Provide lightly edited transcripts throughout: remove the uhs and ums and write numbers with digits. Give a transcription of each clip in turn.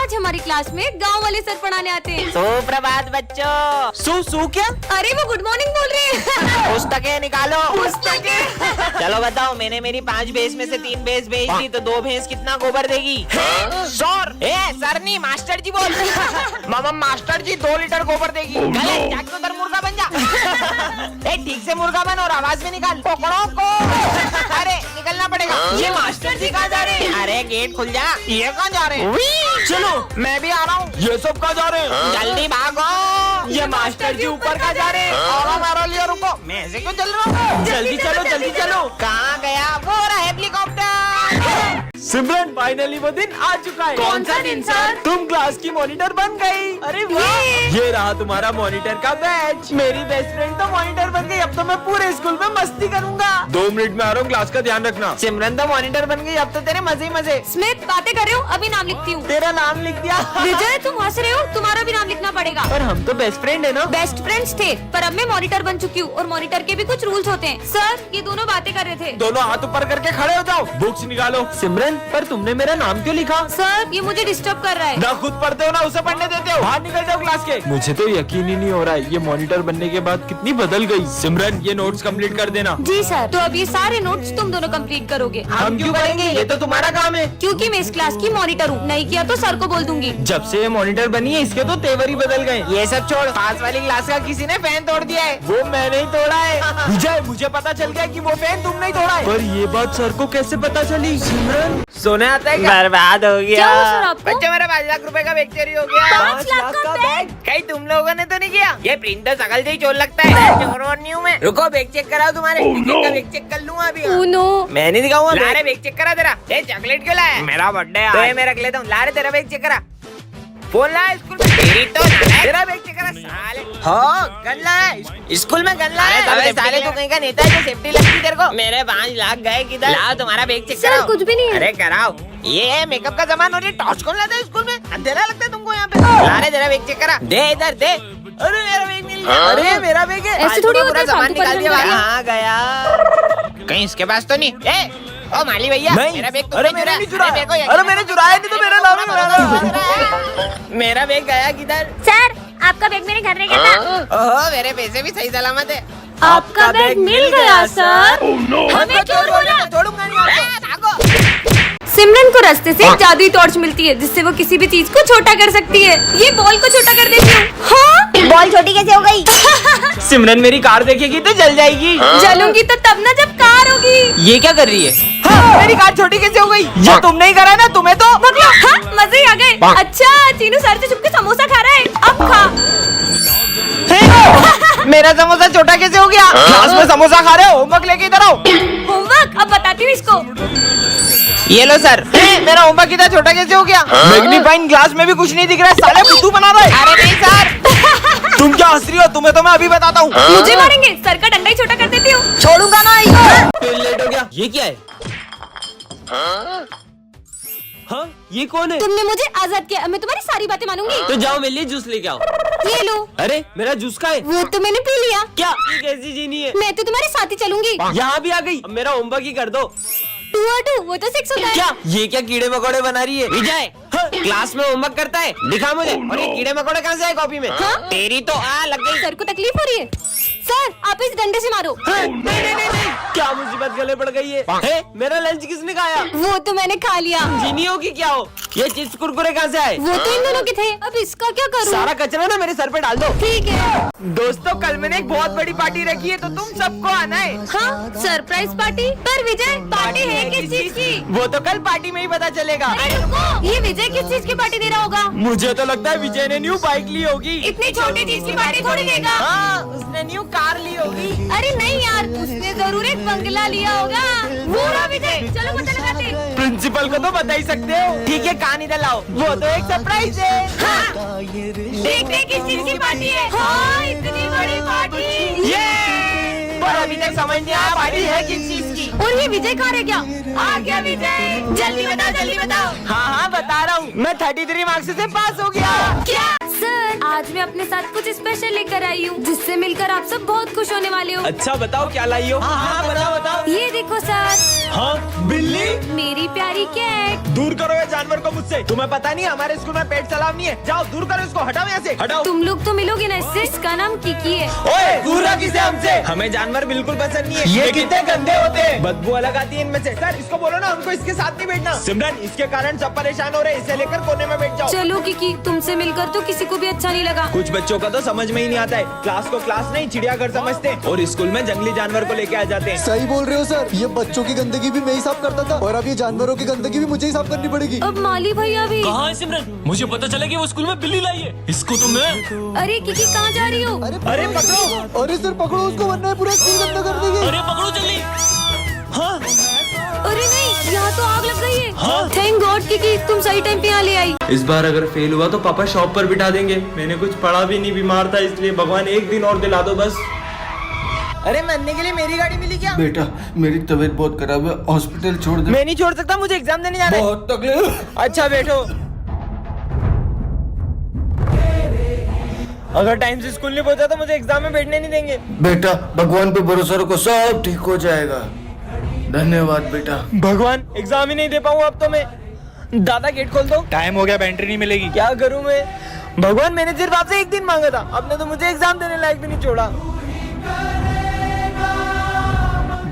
आज हमारी क्लास में गांव वाले सर पढ़ाने आते हैं। सुप्रभात बच्चों। सू क्या? अरे वो गुड मॉर्निंग बोल रहे हैं। पुस्तकें निकालो। पुस्तकें। चलो बताओ, मैंने मेरी 5 भैंस में से 3 भैंस बेच दी तो 2 भैंस कितना गोबर देगी? सर नहीं, मास्टर जी बोल। मामा मास्टर जी 2 लीटर गोबर देगी। गलत, जाके उधर मुर्गा बन जा। ठीक से मुर्गा बन और आवाज में निकाल। पकड़ो को। अरे निकलना पड़ेगा। ये मास्टर जी कहाँ जा रहे हैं? अरे गेट खुल जा। ये कहाँ जा रहे हैं? चलो मैं भी आ रहा हूँ। ये सब कहाँ जा रहे हैं? जल्दी भागो। ये मास्टर जी ऊपर कहाँ जा रहे हैं? और मेरे लिए रुको, मैं ऐसे क्यों चल रहा हूँ? जल्दी चलो, जल्दी चलो। कहाँ गया वो रहा हेलीकॉप्टर? सिमरन फाइनली वो दिन आ चुका है। कौन सा दिन सर? तुम क्लास की मॉनिटर बन गई। अरे वाह, ये रहा तुम्हारा मॉनिटर का बैच। मेरी बेस्ट फ्रेंड तो मॉनिटर बन गई। अब तो मैं पूरे स्कूल में मस्ती करूंगा। 2 मिनट में आ रहा हूँ, क्लास का ध्यान रखना। सिमरन तो मॉनिटर बन गई, अब तो तेरे मजे ही मजे। स्मिथ बातें कर रहे हो, अभी नाम लिखती हूँ। तेरा नाम लिख दिया। विजय तुम हंस रहे हो, तुम्हारा भी नाम लिखना पड़ेगा। पर हम तो बेस्ट फ्रेंड है ना। बेस्ट फ्रेंड्स थे, पर अब मैं मॉनिटर बन चुकी हूँ और मॉनिटर के भी कुछ रूल्स होते हैं। सर ये दोनों बातें कर रहे थे। दोनों हाथ ऊपर करके खड़े हो जाओ। बुक्स निकालो। सिमरन पर तुमने मेरा नाम क्यों लिखा? सर ये मुझे डिस्टर्ब कर रहा है। ना खुद पढ़ते हो ना उसे पढ़ने देते हो। बाहर निकल जाओ क्लास के। मुझे तो यकीन ही नहीं हो रहा है, ये मॉनिटर बनने के बाद कितनी बदल गई। सिमरन ये नोट्स कंप्लीट कर देना। जी सर। तो अब ये सारे नोट्स तुम दोनों कंप्लीट करोगे। हम क्यों करेंगे? ये तो तुम्हारा काम है। क्योंकि मैं इस क्लास की मॉनिटर हूँ, नहीं किया तो सर को बोल दूंगी। जब से ये मॉनिटर बनी है इसके तो तेवर ही बदल गए। ये सब छोड़, पास वाली क्लास का किसी ने फैन तोड़ दिया है। वो मैंने ही तोड़ा है। विजय मुझे पता चल गया कि वो फैन तुमने ही तोड़ा है। पर ये बात सर को कैसे पता चली? सिमरन सोने आता है क्या? बर्बाद हो गया। क्या हुआ सर आपको? बच्चे मेरा 5 लाख रुपए का बैग चोरी हो गया। 5 लाख का बैग? कहीं तुम लोगों ने तो नहीं किया? ये प्रिंटर सकल से ही चोर लगता है। चोर और नहीं हूँ मैं। रुको बैग चेक कराओ तुम्हारे। का बैग चेक कर लूँगा अभी। नो मैं नहीं दिखाऊंगा। ला रे बैग चेक करा तेरा। ये चॉकलेट क्यों लाया? मेरा बर्थडे है। तो ये मैं रख लेता हूँ। ला रे तेरा बैग चेक करा। फोन ला स्कूल में। तेरी तो तेरा बैग चेक करा साले। हाँ गन लाया स्कूल में। गन लाया। अबे साले तू कहीं का नेता है जो सेफ्टी लगती तेरे को? मेरे 5 लाख गए किधर? लाओ तुम्हारा बैग चेक सर कराओ। कुछ भी नहीं है। अरे कराओ। ये मेकअप का सामान और ये टॉर्च कौन लाता है स्कूल में? अंधेरा लगता है तुमको यहाँ पे? ला रे तेरा बैग चेक करा। दे इधर दे। अरे मेरा बैग मिल गया। अरे मेरा बैग है। ऐसे थोड़ी होता है, सामान फालतू निकाल दिया। परेशान कर कहाँ गया? कहीं इसके पास तो नहीं? ओ माली भैया मेरा बैग तो अरे मैंने नहीं चुराया। अरे मैंने चुराया नहीं तो मेरा नाम है। मेरा बैग गया किधर? सर आपका बैग मेरे घर में गया था। ओहो मेरे पैसे भी सही सलामत है। आपका बैग मिल गया सर। हमें चोर बोला। छोड़ूंगा नहीं। भागो। सिमरन को रास्ते से एक जादुई टॉर्च मिलती है जिससे वो किसी भी चीज को छोटा कर सकती है। ये बॉल को छोटा कर देती हूँ। हाँ? बॉल छोटी कैसे हो गई? सिमरन मेरी कार देखेगी तो जल जाएगी। जलूंगी तो तब ना जब कार होगी। ये क्या कर रही है? हाँ, मेरी कार छोटी कैसे हो गई? ये तुमने ही करा ना, तुम्हें तो हाँ, मजे ही आ गए। अच्छा चीनू सर से छुपके समोसा खा रहा है, अब खा। मेरा समोसा छोटा कैसे हो गया? क्लास में समोसा खा रहे हो? होमवर्क लेके इधर आओ। होमवर्क अब बताती हूँ इसको। ये लो सर। मेरा होमवर्क इतना छोटा कैसे हो गया? मैग्नीफाइंग ग्लास में भी कुछ नहीं दिख रहा है। साले बुद्धू बना रहा है। अरे नहीं सर। तुम क्या हंस रही हो? तुम्हें तो मैं अभी बताता हूँ। मुझे मारेंगे? सर का डंडा ही छोटा कर देती हूँ। छोड़ूंगा ना। लेट हो गया। ये क्या है? हाँ ये कौन है? तुमने मुझे आजाद किया, मैं तुम्हारी सारी बातें मानूंगी। तो जाओ मेरे लिए जूस लेके आओ। ये लो। अरे मेरा जूस का है। वो तो मैंने पी लिया। क्या ये कैसी जीनी है? मैं तो तुम्हारे साथ ही चलूंगी। यहाँ भी आ गई। अब मेरा होमवर्क ही कर दो। 2 और 2 वो तो 6 होता है। क्या ये क्या कीड़े मकोड़े बना रही है? विजय क्लास में होमवर्क करता है, दिखा मुझे। और ये कीड़े मकोड़े कहाँ से आए कॉपी में? हाँ? तेरी तो लग गई। सर को तकलीफ हो रही है। सर आप इस डंडे से मारो। नहीं। क्या मुसीबत गले पड़ गई है? मेरा लंच किसने खाया? वो तो मैंने खा लिया। जीनियों की क्या हो? ये चिप्स कुरकुरे कहाँ से आए? वो तो इन दोनों के थे, अब इसका क्या करूं? सारा कचरा ना मेरे सर पे डाल दो। ठीक है। दोस्तों कल मैंने एक बहुत बड़ी पार्टी रखी है तो तुम सबको आना है। हाँ सरप्राइज पार्टी। पर विजय पार्टी है किस चीज की? वो तो कल पार्टी में ही पता चलेगा। अरे रुको, ये विजय किस चीज की पार्टी दे रहा होगा? मुझे तो लगता है विजय ने न्यू बाइक ली होगी। इतनी छोटी चीज की पार्टी थोड़ी देगा। हाँ उसने न्यू कार ली होगी। अरे नहीं यार, उसने जरूर एक बंगला लिया होगा। वो रहा विजय, चलो पता लगाते। प्रिंसिपल को तो बता ही सकते हो। ठीक है कान इधर लाओ, वो तो एक सरप्राइज है। हाँ। देखते किस चीज की पार्टी है। हाँ इतनी बड़ी पार्टी। ये पर अभी तक समझ नहीं आया पार्टी है किस चीज की। और ये विजय कहाँ रह गया? आ गया विजय, जल्दी बताओ जल्दी बताओ। हाँ बता रहा हूँ, मैं 33 मार्क्स से पास हो गया। क्या? सर आज मैं अपने साथ कुछ स्पेशल लेकर आई हूँ, जिससे मिलकर आप सब बहुत खुश होने वाले हो। अच्छा बताओ क्या लाई हो? हाँ बताओ बताओ। ये देखो सर, हाँ बिल्ली? मेरी प्यारी कैट। दूर करो ये जानवर को मुझसे। तुम्हें पता नहीं हमारे स्कूल में पेट सलाम नहीं है। जाओ दूर करो इसको, हटाओ यहाँ से, हटाओ। तुम लोग तो मिलोगे ना इससे। इसका नाम किकी है। ओए दूर रख इसे हमसे। हमें जानवर बिल्कुल पसंद नहीं है। ये कितने गंदे होते हैं, बदबू अलग आती है इनमें से। सर इसको बोलो ना हमको इसके साथ नहीं बैठना। सिमरन इसके कारण सब परेशान हो रहे हैं, इसे लेकर कोने में बैठ जाओ। चलो किकी, तुमसे मिलकर तो किसी को भी अच्छा नहीं लगा। कुछ बच्चों का तो समझ में ही नहीं आता है। क्लास को क्लास नहीं चिड़ियाघर समझते हैं और स्कूल में जंगली जानवर को लेके आ जाते हैं। सही बोल रहे हो सर, ये बच्चों की गंदगी भी मैं ही साफ करता था और अब ये जानवरों की गंदगी भी मुझे ही साफ करनी पड़ेगी। अब माली भैया भी। कहाँ है सिमरन? मुझे पता चला कि वो स्कूल में बिल्ली लाई है। इसको तो मैं। अरे किकी कहाँ जा रही हो? अरे पकड़ो। अरे सर पकड़ो उसको, वरना ये पूरा स्कूल गंदा कर देगी। अरे पकड़ो जल्दी। हाँ अरे नहीं, यहाँ तो आग लग गई है। थैंक गॉड किकी, तुम सही टाइम पे यहाँ ले आई। इस बार अगर फेल हुआ तो पापा शॉप पर बिठा देंगे। मैंने कुछ पढ़ा भी नहीं, बीमार था, इसलिए भगवान एक दिन और दिला दो बस। अरे मरने के लिए मेरी गाड़ी मिली क्या? बेटा मेरी तबीयत बहुत खराब है, हॉस्पिटल छोड़ दे। मैं नहीं छोड़ सकता, मुझे एग्जाम देने जाना है। बहुत तकलीफ। अच्छा बैठो। अगर टाइम से स्कूल नहीं पहुंचा तो मुझे एग्जाम में बैठने नहीं देंगे। बेटा भगवान पे भरोसा रखो, सब ठीक हो जाएगा। धन्यवाद बेटा। भगवान, एग्जाम ही नहीं दे पाऊँ अब तो मैं। दादा गेट खोल दो। टाइम हो गया, एंट्री नहीं मिलेगी। क्या करूँ मैं? भगवान मैंने सिर्फ आपसे एक दिन मांगा था, आपने तो मुझे एग्जाम देने लायक भी नहीं छोड़ा।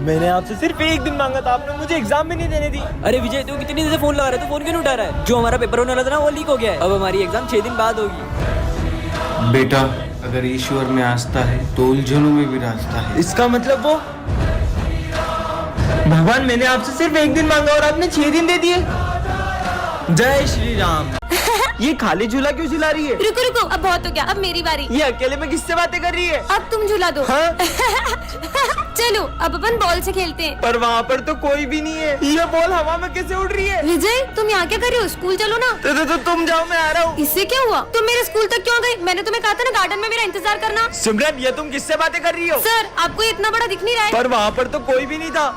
मैंने आपसे सिर्फ एक दिन मांगा था, आपने मुझे एग्जाम भी नहीं देने दी। अरे विजय, तू कितनी देर से फोन लगा रहा है? तू फोन क्यों नहीं उठा रहा है? जो हमारा पेपर होने वाला था ना, वो लीक हो गया है। अब हमारी एग्जाम 6 दिन बाद होगी। बेटा अगर ईश्वर में आस्था है तो उलझनों में भी रास्ता है। इसका मतलब वो? भगवान मैंने आपसे सिर्फ एक दिन मांगा और आपने 6 दिन दे दिए। जय श्री राम। ये खाली झूला क्यों झुला रही है? रुको रुको, अब बहुत हो गया, अब मेरी बारी। ये अकेले में किससे बातें कर रही है? अब तुम झूला दो। हाँ? चलो अब अपन बॉल से खेलते हैं। पर वहाँ पर तो कोई भी नहीं है। ये बॉल हवा में कैसे उड़ रही है? विजय तुम यहाँ क्या कर रहे हो? स्कूल चलो ना। तो तुम जाओ, मैं आ रहा हूँ। इससे क्या हुआ? तुम मेरे स्कूल तक क्यों गए? मैंने तुम्हें कहा था ना गार्डन में मेरा इंतजार करना। सिमरन ये तुम किससे बातें कर रही हो? सर आपको ये इतना बड़ा दिख नहीं रहा है? पर वहाँ पर तो कोई भी नहीं था।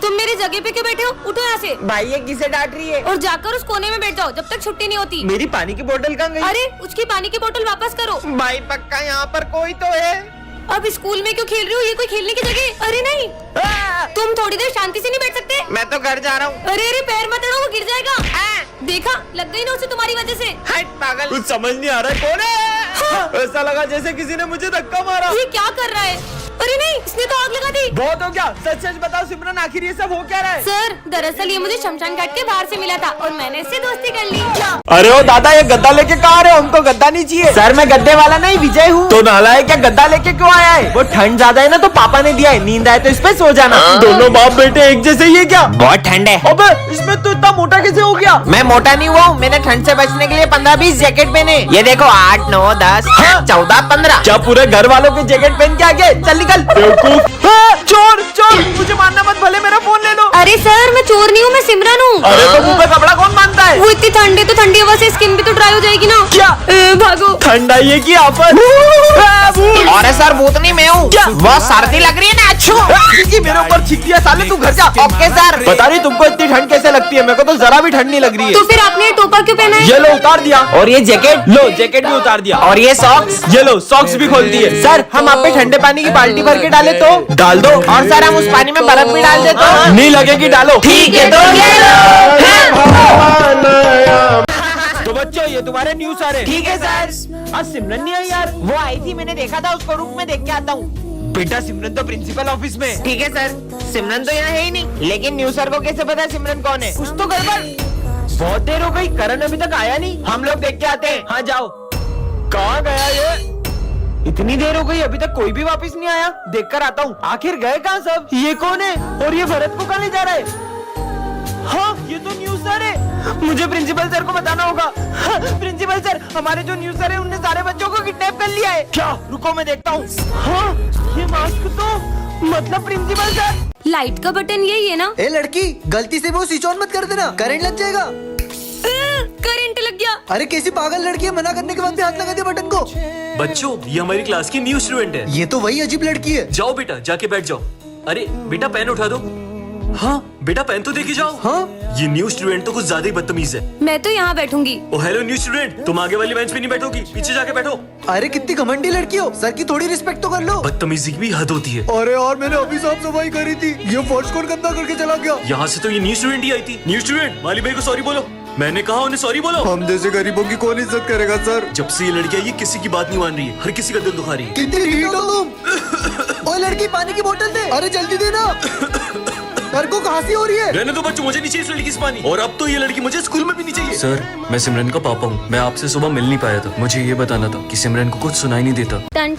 तुम मेरी जगह पे क्यों बैठे हो? उठो यहाँ से भाई ये किसे डांट रही है? और जाकर उस कोने में बैठ जाओ जब तक छुट्टी नहीं होती। मेरी पानी की बोतल कहाँ गई? अरे उसकी पानी की बोतल वापस करो। भाई पक्का यहाँ पर कोई तो है। अब स्कूल में क्यों खेल रहे हो? ये कोई खेलने की जगह? अरे नहीं, तुम थोड़ी देर शांति से नहीं बैठ सकते? मैं तो घर जा रहा हूँ। अरे अरे पैर मत अड़ो, वो गिर जाएगा। देखा, लग गई ना उसे तुम्हारी वजह से। हट पागल। कुछ समझ नहीं आ रहा है, कौन है? ऐसा लगा जैसे किसी ने मुझे धक्का मारा। ये क्या कर रहा है? अरे नहीं, इसने तो आग लगा दी। बहुत हो गया, सच सच बताओ सिमरन, आखिर ये सब हो क्या रहा है? सर दरअसल ये मुझे शमशान घाट के बाहर से मिला था और मैंने इससे दोस्ती कर ली। क्या? अरे ओ दादा, ये गद्दा लेके कहाँ आ रहे हो? हमको गद्दा नहीं चाहिए। सर मैं गद्दे वाला नहीं, विजय हूँ। तो नालायक क्या गद्दा लेके क्यों आया है? वो ठंड ज्यादा है ना तो पापा ने दिया है, नींद आए तो इस पे सो जाना। दोनों बाप बेटे एक जैसे ही है क्या? बहुत ठंड है। अबे इसमें तो इतना मोटा कैसे हो गया? मैं मोटा नहीं हुआ हूँ, मैंने ठंड से बचने के लिए 15-20 जैकेट पहने। ये देखो 8, 9, 10, 14, 15। क्या पूरे घर वालों के जैकेट पहन के आ गए? चल निकल। चोर चोर, मुझे मारना मत, भले मेरा फोन ले लो। अरे सर मैं चोर नहीं हूँ, मैं सिमरन हूँ। अरे तो मुंह पे कपड़ा कौन बांधता है? वो इतनी ठंडी तो ठंडी हवा से स्किन भी तो ड्राई हो जाएगी ना। क्या? भागो। ठंड आई है कि आफत? अरे सर भूत नहीं मैं हूँ। बहुत सर्दी लग रही है ना। अच्छो मेरे ऊपर छिक दिया साले, तू घर जा। Okay sir. बता रही तुमको इतनी ठंड कैसे लगती है? मेरे को तो जरा भी ठंड नहीं लग रही है। तो फिर आपने ये टोपा क्यों पहना है? ये लो उतार दिया। और ये जैकेट? लो जैकेट भी उतार दिया। और ये सॉक्स? ये लो सॉक्स भी खोल दिए। सर हम आप पे ठंडे पानी की बाल्टी भर के डाले तो? डाल दो। और सर हम उस पानी में बर्फ भी डाल दे तो? नहीं लगेगी, डालो। ठीक है तो ये तो बच्चों ये तुम्हारे न्यूज़ आ रहे। ठीक है सर। आज सिमरन नहीं आई यार। वो आई थी, मैंने देखा था उसको, रुक में देख के आता हूँ। बेटा सिमरन तो प्रिंसिपल ऑफिस में। ठीक है सर। सिमरन तो यहाँ है ही नहीं, लेकिन न्यू सर को कैसे पता है सिमरन कौन है? कुछ तो गड़बड़। बहुत देर हो गई, करण अभी तक आया नहीं। हम लोग देख के आते हैं। हाँ जाओ। कहाँ गया ये? इतनी देर हो गई, अभी तक कोई भी वापस नहीं आया। देख कर आता हूँ, आखिर गए कहाँ सब? ये कौन है और ये भरत को कहाँ ले जा रहा है? हाँ ये तो न्यूज़ सर है, मुझे प्रिंसिपल सर को बताना होगा। हाँ, प्रिंसिपल सर, हमारे जो न्यूज़ सर है उनने सारे बच्चों को किडनैप कर लिया है। क्या? रुको मैं देखता हूँ। हाँ ये मास्क तो मतलब प्रिंसिपल सर। लाइट का बटन यही है ना? ए लड़की, गलती से वो स्विच ऑन मत कर देना, करंट लग जाएगा। करंट लग गया। अरे कैसी पागल लड़की है, मना करने के बाद भी हाथ लगा दिया बटन को। बच्चों ये हमारी क्लास की न्यू स्टूडेंट है। ये तो वही अजीब लड़की है। जाओ बेटा, जाके बैठ जाओ। अरे बेटा पेन उठा दो। हाँ बेटा पेन तो देके जाओ। हाँ? ये न्यू स्टूडेंट तो कुछ ज्यादा ही बदतमीज है। मैं तो यहाँ बैठूंगी। ओ हेलो न्यू स्टूडेंट, तुम आगे वाली बेंच पे नहीं बैठोगी, पीछे जाके बैठो। अरे कितनी घमंडी लड़की हो, सर की थोड़ी रिस्पेक्ट तो कर लो। बदतमीजी की भी हद होती है। अरे यार मैंने अभी साफ सफाई करी थी, ये फर्श कौन गंदा करके चला गया? यहाँ से तो ये न्यू स्टूडेंट ही आई थी। न्यू स्टूडेंट, माली भाई को सॉरी बोलो। मैंने कहा उन्हें सॉरी बोलो। हम जैसे गरीबों की कौन इज्जत करेगा सर? जब से ये लड़की आई है किसी की बात नहीं मान रही है, हर किसी का दिल दुखा रही है। कितनी ढीठ हो तुम। ओए लड़की पानी की बोतल दे, अरे जल्दी देना। सर को खांसी हो रही है। रहने दो बच्चों, मुझे नहीं चाहिए इस लड़की से पानी, और अब तो ये लड़की मुझे स्कूल में भी नहीं चाहिए। सर मैं सिमरन का पापा हूँ, मैं आपसे सुबह मिल नहीं पाया था। मुझे ये बताना था कि सिमरन को कुछ सुनाई नहीं देता। टन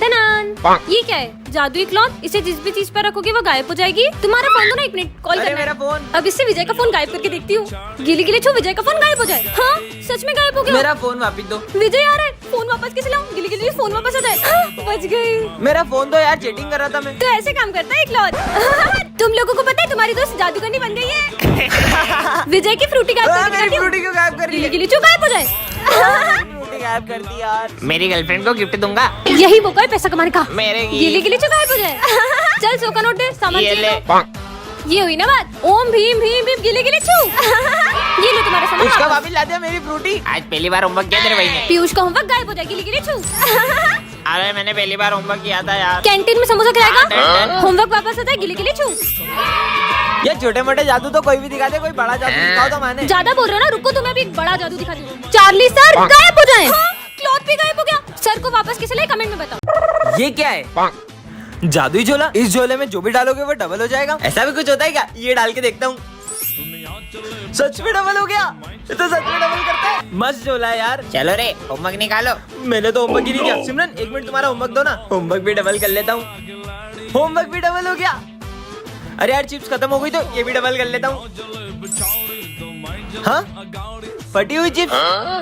ये क्या है? जादुई क्लॉथ? इसे जिस भी चीज पर रखोगे वो गायब हो जाएगी। तुम्हारा फोन दो ना, एक मिनट कॉल अरे करना मेरा है। फोन। अब इससे विजय का फोन गायब करके देखती हूँ। गिली गिली छू, विजय का फोन गायब हो जाए। हाँ सच में गायब हो गया। मेरा फोन वापिस दो। विजय आ रहा है, फोन वापस कैसे लाऊं? गिली गिली फोन वापस आ जाए। हाँ, बच गई। मेरा फोन दो यार, चीटिंग कर रहा था मैं। तो ऐसे काम करता है क्लॉथ। तुम लोगों को पता है तुम्हारी दोस्त जादूगरनी बन गई है। विजय की फ्रूटी गायब करके मेरी दिखाती हूँ। फ्रूटी क्यों गायब कर रही गिली है? गिली छू गायब हो जाए। फ्रूटी गायब कर दी यार। मेरी गर्लफ्रेंड को गिफ्ट दूंगा। यही मौका है पैसा कमाने का। मेरे गिली गिली छू गायब हो जाए। चल 100 का नोट दे, सामान ये चाहिए ले। तो। ये हुई ना बात। ओम भीम भीम भीम गिली गिली छू। ये लो तुम्हारा सामान उसका वापस। वापिस ला दिया मेरी फ्रूटी। आज पहली बार होमवर्क किया तेरे भाई ने। पीयूष का होमवर्क गायब हो जाए, गिली गिली छू। अरे मैंने पहली बार होमवर्क किया था यार। कैंटीन में समोसा खिलाएगा, डन। होमवर्क वापस आता है, गिली गिली छू। ये छोटे मोटे जादू तो कोई भी दिखा दे, कोई बड़ा जादू दिखाओ तो माने। ज्यादा बोल रहे हो ना, रुको तुम्हें अभी एक बड़ा जादू दिखाती हूँ। चार्ली सर गायब हो जाए। क्लॉथ भी गायब हो गया। सर को वापस किसे लाए कमेंट में बताओ। ये क्या है? जादुई झोला। इस झोले में जो भी डालोगे वो डबल हो जाएगा। ऐसा भी कुछ होता है क्या? ये डाल के देखता हूँ। सच में डबल हो गया। ये तो सच में डबल करता है। मस्त झोला है यार। चलो रे होमवर्क निकालो। मैंने तो होमवर्क ही नहीं किया। सिमरन एक मिनट तुम्हारा होमवर्क दो ना, होमवर्क भी डबल कर लेता हूँ। होमवर्क भी डबल हो गया। अरे यार चिप्स खत्म हो गई तो ये भी डबल कर लेता हूँ। हाँ फटी हुई चिप्स,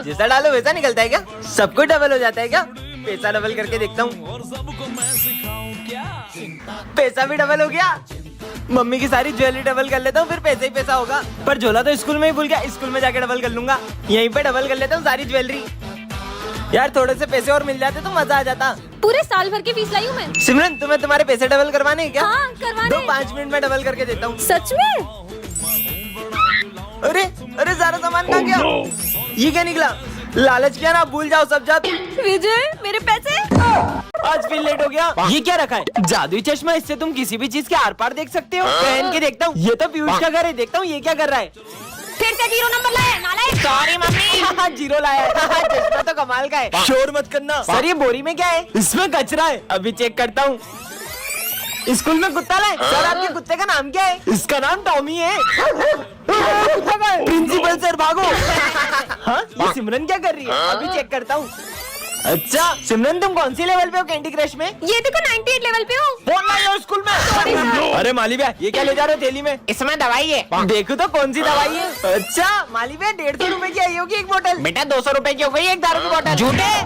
जैसा डालो वैसा निकलता है क्या? सब कुछ डबल हो जाता है क्या? पैसा डबल करके देखता हूँ। पैसा भी डबल हो गया। मम्मी की सारी ज्वेलरी डबल कर लेता हूँ, फिर पैसा ही पैसा होगा। पर झोला तो स्कूल में ही भूल गया, स्कूल में जाके डबल कर लूंगा। यहीं पे डबल कर लेता हूँ सारी ज्वेलरी। यार थोड़े से पैसे और मिल जाते तो मजा आ जाता। पूरे साल भर की फीस लाई हूँ मैं। सिमरन तुम्हें तुम्हारे पैसे डबल करवाने हैं क्या? हाँ करवाने। दो 5 मिनट में डबल करके देता हूँ। सच में? अरे अरे सारा सामान कहाँ गया? ये क्या निकला? लालच किया ना, भूल जाओ सब जात। विजय मेरे पैसे। आज फिर लेट हो गया। ये क्या रखा है? जादुई चश्मा, इससे तुम किसी भी चीज के आर पार देख सकते हो। पहन के देखता हूँ। ये तो पीयूष का घर है, देखता हूँ ये क्या कर रहा है। फिर से 0 नंबर लाया नालायक। Sorry mummy. 0 लाया है। चश्मा तो कमाल का है। शोर मत करना। सर ये बोरी में क्या है? इसमें कचरा है, अभी चेक करता हूँ। स्कूल में कुत्ता लाए। सर आपके कुत्ते का नाम क्या है? इसका नाम टॉमी है। प्रिंसिपल सर भागो। हाँ ये सिमरन क्या कर रही है? अभी चेक करता हूँ। अच्छा सिमरन तुम कौन सी लेवल पे हो कैंडी क्रश में? ये देखो 98 लेवल पे हूँ। फोन लाई हो स्कूल में। अरे माली भैया ये क्या ले जा रहे हो थैली में? इसमें दवाई है। देखो तो कौन सी दवाई है? अच्छा माली भैया 150 रुपए की आई होगी एक बोतल। बेटा 200 रुपए की हो गई एक दारू की बोतल। झूठे।